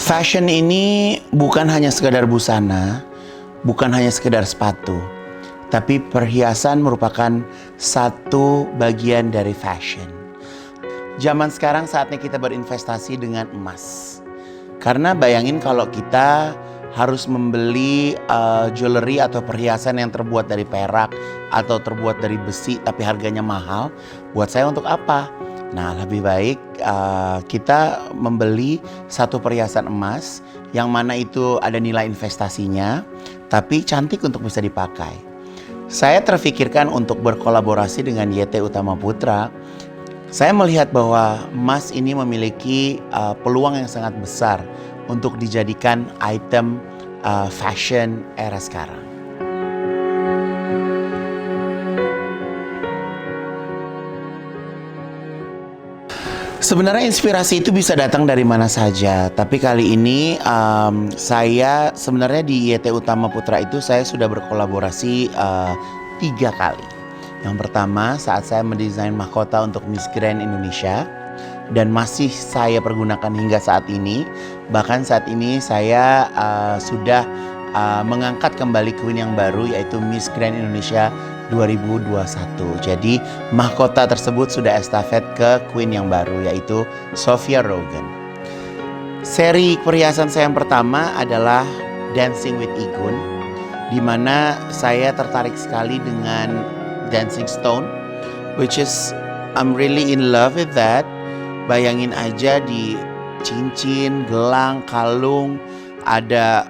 Fashion ini bukan hanya sekedar busana, bukan hanya sekedar sepatu, tapi perhiasan merupakan satu bagian dari fashion. Zaman sekarang saatnya kita berinvestasi dengan emas. Karena bayangin kalau kita harus membeli jewelry atau perhiasan yang terbuat dari perak atau terbuat dari besi tapi harganya mahal, buat saya untuk apa? Nah, lebih baik kita membeli satu perhiasan emas yang mana itu ada nilai investasinya, tapi cantik untuk bisa dipakai. Saya terfikirkan untuk berkolaborasi dengan YT Utama Putra. Saya melihat bahwa emas ini memiliki peluang yang sangat besar untuk dijadikan item fashion era sekarang. Sebenarnya inspirasi itu bisa datang dari mana saja, tapi kali ini saya sebenarnya di YT Utama Putra itu saya sudah berkolaborasi 3 kali. Yang pertama saat saya mendesain mahkota untuk Miss Grand Indonesia dan masih saya pergunakan hingga saat ini. Bahkan saat ini saya sudah mengangkat kembali queen yang baru yaitu Miss Grand Indonesia 2021. Jadi mahkota tersebut sudah estafet ke queen yang baru yaitu Sophia Rogan. Seri perhiasan saya yang pertama adalah Dancing with Igun, di mana saya tertarik sekali dengan dancing stone, which is I'm really in love with that. Bayangin aja di cincin, gelang, kalung ada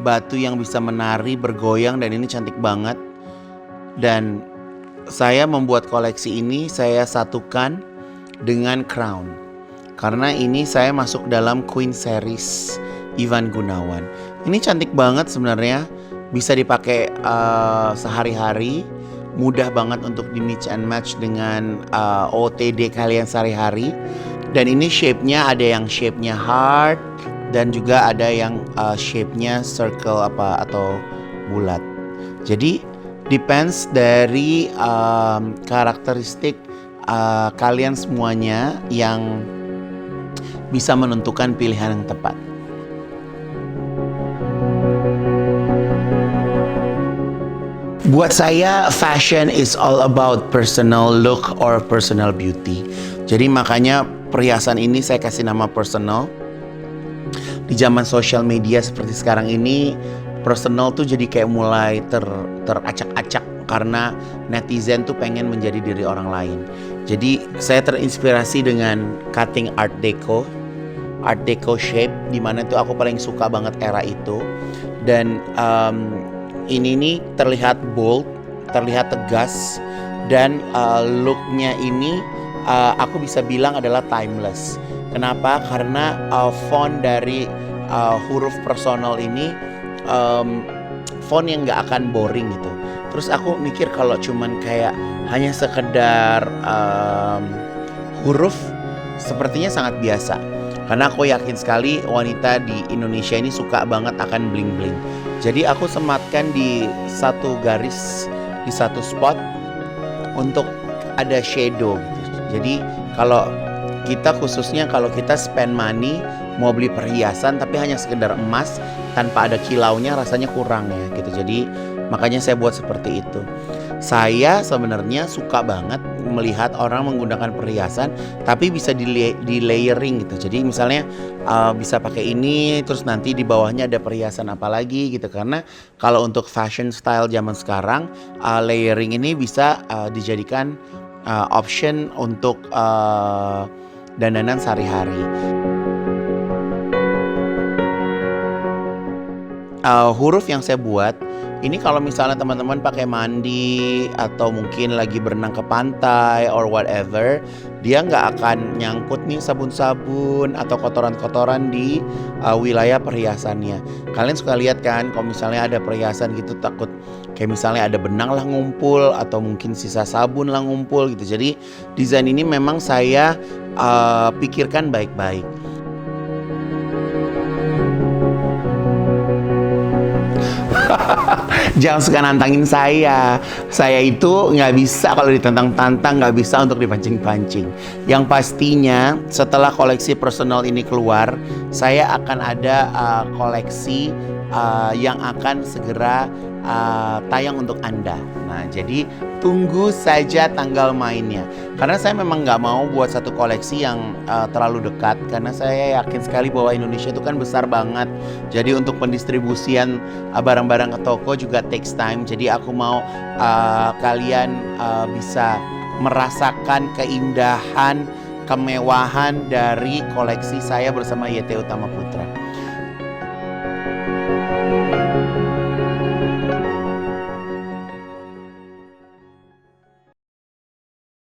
batu yang bisa menari, bergoyang, dan ini cantik banget. Dan saya membuat koleksi ini saya satukan dengan crown. Karena ini saya masuk dalam Queen Series Ivan Gunawan. Ini cantik banget sebenarnya, bisa dipakai sehari-hari, mudah banget untuk di mix and match dengan OTD kalian sehari-hari. Dan ini shape-nya ada yang shape-nya heart dan juga ada yang shape-nya circle atau bulat. Jadi depends dari karakteristik kalian semuanya yang bisa menentukan pilihan yang tepat. Buat saya, fashion is all about personal look or personal beauty. Jadi makanya perhiasan ini saya kasih nama personal. Di zaman sosial media seperti sekarang ini, personal tuh jadi kayak mulai teracak-acak karena netizen tuh pengen menjadi diri orang lain. Jadi saya terinspirasi dengan cutting art deco shape, di mana tuh aku paling suka banget era itu. Dan ini nih terlihat bold, terlihat tegas, dan looknya ini aku bisa bilang adalah timeless. Kenapa? Karena font dari huruf personal ini font yang gak akan boring gitu. Terus aku mikir kalau cuman kayak hanya sekedar huruf sepertinya sangat biasa. Karena aku yakin sekali wanita di Indonesia ini suka banget akan bling-bling. Jadi aku sematkan di satu garis, di satu spot untuk ada shadow gitu. Jadi kalau kita khususnya kalau kita spend money mau beli perhiasan tapi hanya sekedar emas tanpa ada kilaunya rasanya kurang ya gitu. Jadi makanya saya buat seperti itu. Saya sebenarnya suka banget melihat orang menggunakan perhiasan tapi bisa di layering gitu. Jadi misalnya bisa pakai ini terus nanti di bawahnya ada perhiasan apa lagi gitu. Karena kalau untuk fashion style zaman sekarang layering ini bisa dijadikan option untuk dandanan sehari-hari. Huruf yang saya buat ini kalau misalnya teman-teman pakai mandi atau mungkin lagi berenang ke pantai or whatever, dia nggak akan nyangkut nih sabun-sabun atau kotoran-kotoran di wilayah perhiasannya. Kalian suka lihat kan kalau misalnya ada perhiasan gitu takut kayak misalnya ada benang lah ngumpul atau mungkin sisa sabun lah ngumpul gitu. Jadi desain ini memang saya pikirkan baik-baik. Jangan suka nantangin saya. Saya itu nggak bisa kalau ditantang-tantang, nggak bisa untuk dipancing-pancing. Yang pastinya setelah koleksi personal ini keluar, saya akan ada koleksi yang akan segera tayang untuk Anda. Nah, jadi tunggu saja tanggal mainnya. Karena saya memang nggak mau buat satu koleksi yang terlalu dekat. Karena saya yakin sekali bahwa Indonesia itu kan besar banget. Jadi untuk pendistribusian barang-barang ke toko juga takes time. Jadi aku mau kalian bisa merasakan keindahan, kemewahan dari koleksi saya bersama YT Utama Putra.